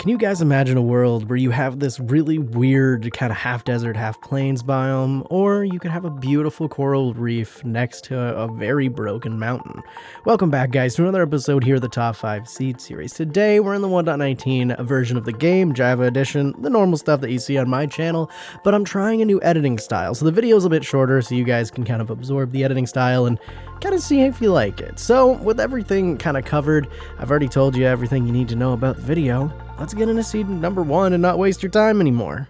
Can you guys imagine a world where you have this really weird kind of half desert, half plains biome, or you could have a beautiful coral reef next to a very broken mountain? Welcome back, guys, to another episode here of the Top 5 Seed series. Today, we're in the 1.19 version of the game, Java edition, the normal stuff that you see on my channel, but I'm trying a new editing style, so the video's a bit shorter so you guys can kind of absorb the editing style and kind of see if you like it. So, with everything kind of covered, I've already told you everything you need to know about the video. Let's get into seed number 1 and not waste your time anymore.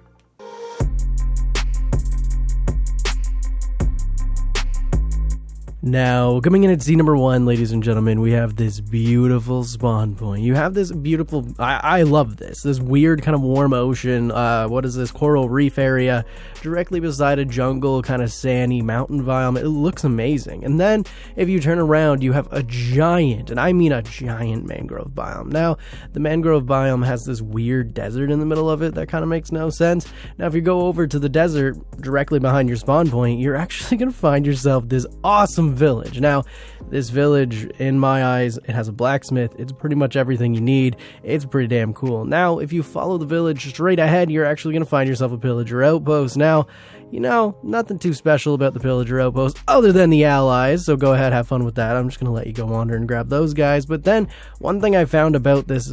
Now, coming in at seed number 1, ladies and gentlemen, we have this beautiful spawn point. You have this beautiful, I love this weird kind of warm ocean, what is this, coral reef area, directly beside a jungle, kind of sandy mountain biome. It looks amazing. And then, if you turn around, you have a giant, and I mean a giant mangrove biome. Now, the mangrove biome has this weird desert in the middle of it that kind of makes no sense. Now, if you go over to the desert, directly behind your spawn point, you're actually going to find yourself this awesome village. Now, this village, in my eyes, it has a blacksmith. It's pretty much everything you need. It's pretty damn cool. Now, if you follow the village straight ahead, you're actually going to find yourself a pillager outpost. Now, you know, nothing too special about the pillager outpost other than the allies, so go ahead, have fun with that. I'm just going to let you go wander and grab those guys. But then, one thing I found about this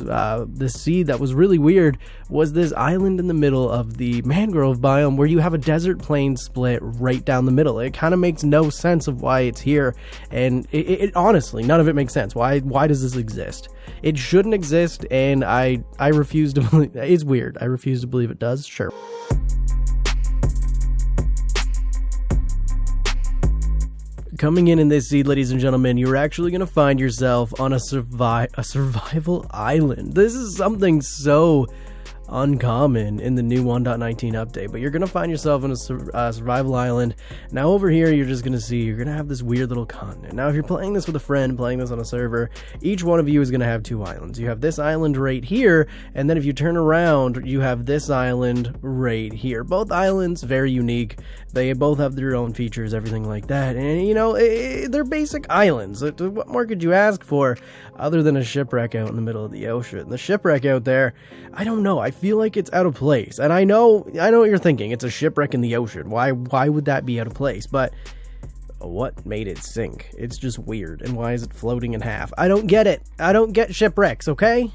seed that was really weird was this island in the middle of the mangrove biome where you have a desert plain split right down the middle. It kind of makes no sense of why it's here, and it honestly, none of it makes sense. Why does this exist? It shouldn't exist, and I refuse to believe. It's weird. I refuse to believe it does. Sure. Coming in this seed, ladies and gentlemen, you're actually going to find yourself on a survival island. This is something so uncommon in the new 1.19 update, but you're going to find yourself in a survival island. Now over here, you're just going to see, you're going to have this weird little continent. Now if you're playing this with a friend, playing this on a server, each one of you is going to have 2 islands. You have this island right here, and then if you turn around, you have this island right here. Both islands, very unique. They both have their own features, everything like that, and you know, they're basic islands. What more could you ask for other than a shipwreck out in the middle of the ocean? The shipwreck out there, I don't know, I feel like it's out of place, and I know what you're thinking. It's a shipwreck in the ocean. Why would that be out of place? But what made it sink? It's just weird. And why is it floating in half? I don't get it. I don't get shipwrecks, okay?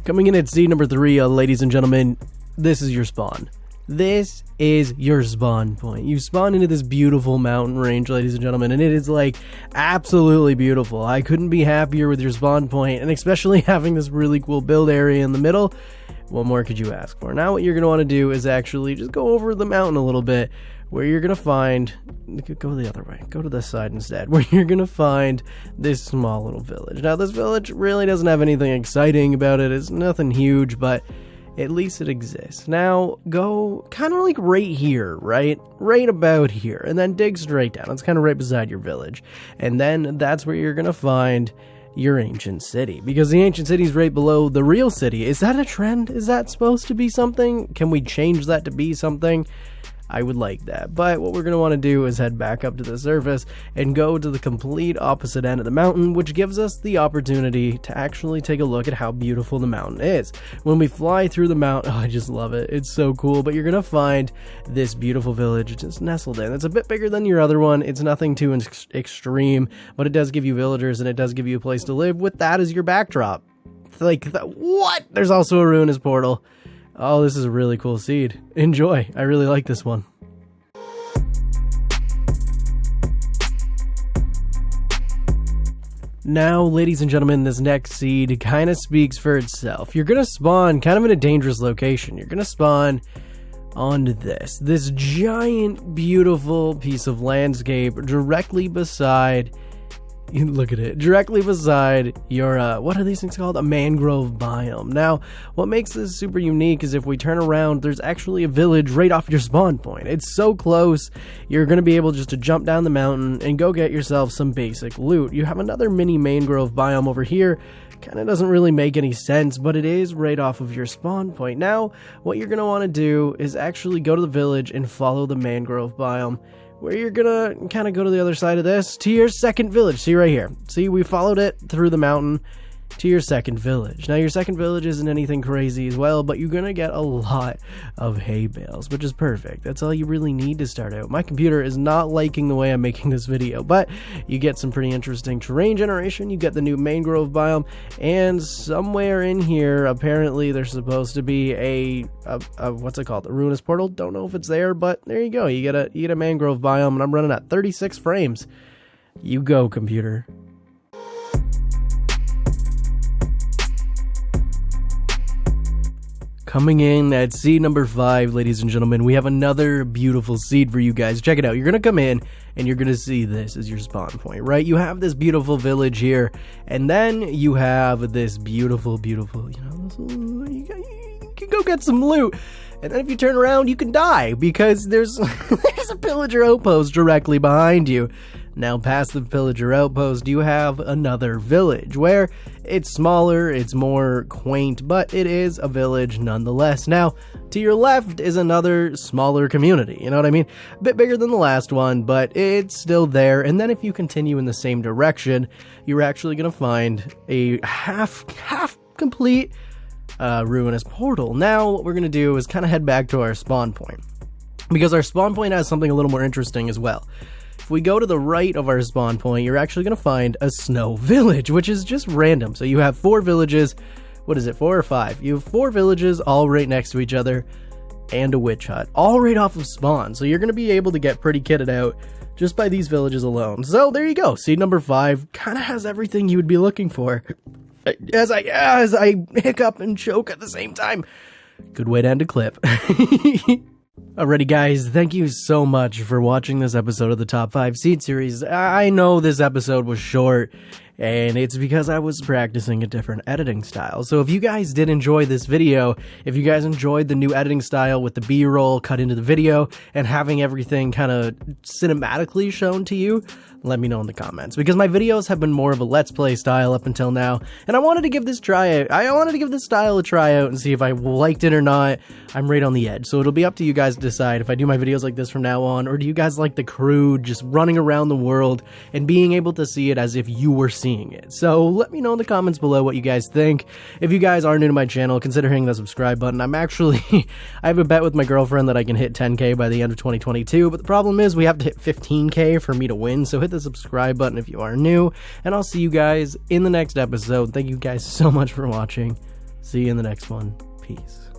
Coming in at seed number 3, ladies and gentlemen, this is your spawn. This is your spawn point. You spawn into this beautiful mountain range, ladies and gentlemen, and it is like absolutely beautiful. I couldn't be happier with your spawn point, and especially having this really cool build area in the middle. What more could you ask for? Now what you're going to want to do is actually just go over the mountain a little bit, where you're going to find, go the other way, go to this side instead, where you're going to find this small little village. Now this village really doesn't have anything exciting about it. It's nothing huge, but at least it exists. Now, go kind of like right here, right? Right about here. And then dig straight down. It's kind of right beside your village. And then that's where you're going to find your ancient city. Because the ancient city is right below the real city. Is that a trend? Is that supposed to be something? Can we change that to be something? I would like that, but what we're going to want to do is head back up to the surface and go to the complete opposite end of the mountain, which gives us the opportunity to actually take a look at how beautiful the mountain is. When we fly through the mountain, I just love it. It's so cool, but you're going to find this beautiful village just nestled in. It's a bit bigger than your other one. It's nothing too extreme, but it does give you villagers and it does give you a place to live with that as your backdrop. Like, what? There's also a ruinous portal. Oh, this is a really cool seed. Enjoy. I really like this one. Now, ladies and gentlemen, this next seed kind of speaks for itself. You're going to spawn kind of in a dangerous location. You're going to spawn onto this giant, beautiful piece of landscape directly beside, look at it, directly beside your, what are these things called? A mangrove biome. Now, what makes this super unique is if we turn around, there's actually a village right off your spawn point. It's so close, you're going to be able just to jump down the mountain and go get yourself some basic loot. You have another mini mangrove biome over here. Kind of doesn't really make any sense, but it is right off of your spawn point. Now, what you're going to want to do is actually go to the village and follow the mangrove biome where you're gonna kind of go to the other side of this to your second village. See right here. See, we followed it through the mountain to your second village. Now, your second village isn't anything crazy as well, but you're gonna get a lot of hay bales, which is perfect. That's all you really need to start out. My computer is not liking the way I'm making this video, but you get some pretty interesting terrain generation. You get the new mangrove biome, and somewhere in here, apparently, there's supposed to be a what's it called? A ruinous portal. Don't know if it's there, but there you go. You get a mangrove biome, and I'm running at 36 frames. You go, computer. Coming in at seed number 5, ladies and gentlemen, we have another beautiful seed for you guys. Check it out. You're going to come in and you're going to see this as your spawn point, right? You have this beautiful village here, and then you have this beautiful, you can go get some loot. And then if you turn around, you can die because there's a pillager outpost directly behind you. Now, past the pillager outpost, you have another village where it's smaller, it's more quaint, but it is a village nonetheless. Now, to your left is another smaller community, you know what I mean? A bit bigger than the last one, but it's still there. And then if you continue in the same direction, you're actually going to find a half complete ruinous portal. Now, what we're going to do is kind of head back to our spawn point, because our spawn point has something a little more interesting as well. If we go to the right of our spawn point, you're actually going to find a snow village, which is just random. So you have 4 villages. What is it, 4 or 5? You have 4 villages all right next to each other and a witch hut, all right off of spawn. So you're going to be able to get pretty kitted out just by these villages alone. So there you go. Seed number 5 kind of has everything you would be looking for. As I hiccup and choke at the same time. Good way to end a clip. Alrighty guys, thank you so much for watching this episode of the Top 5 Seed Series. I know this episode was short, and it's because I was practicing a different editing style. So if you guys did enjoy this video, if you guys enjoyed the new editing style with the B-roll cut into the video and having everything kind of cinematically shown to you, let me know in the comments, because my videos have been more of a let's play style up until now, and I wanted to give this style a try out and see if I liked it or not. I'm right on the edge, so it'll be up to you guys to decide if I do my videos like this from now on, or do you guys like the crude, just running around the world and being able to see it as if you were seeing it. So let me know in the comments below what you guys think. If you guys are new to my channel, consider hitting the subscribe button. I'm actually, I have a bet with my girlfriend that I can hit 10K by the end of 2022, but the problem is we have to hit 15K for me to win, so hit the subscribe button if you are new, and I'll see you guys in the next episode. Thank you guys so much for watching. See you in the next one. Peace.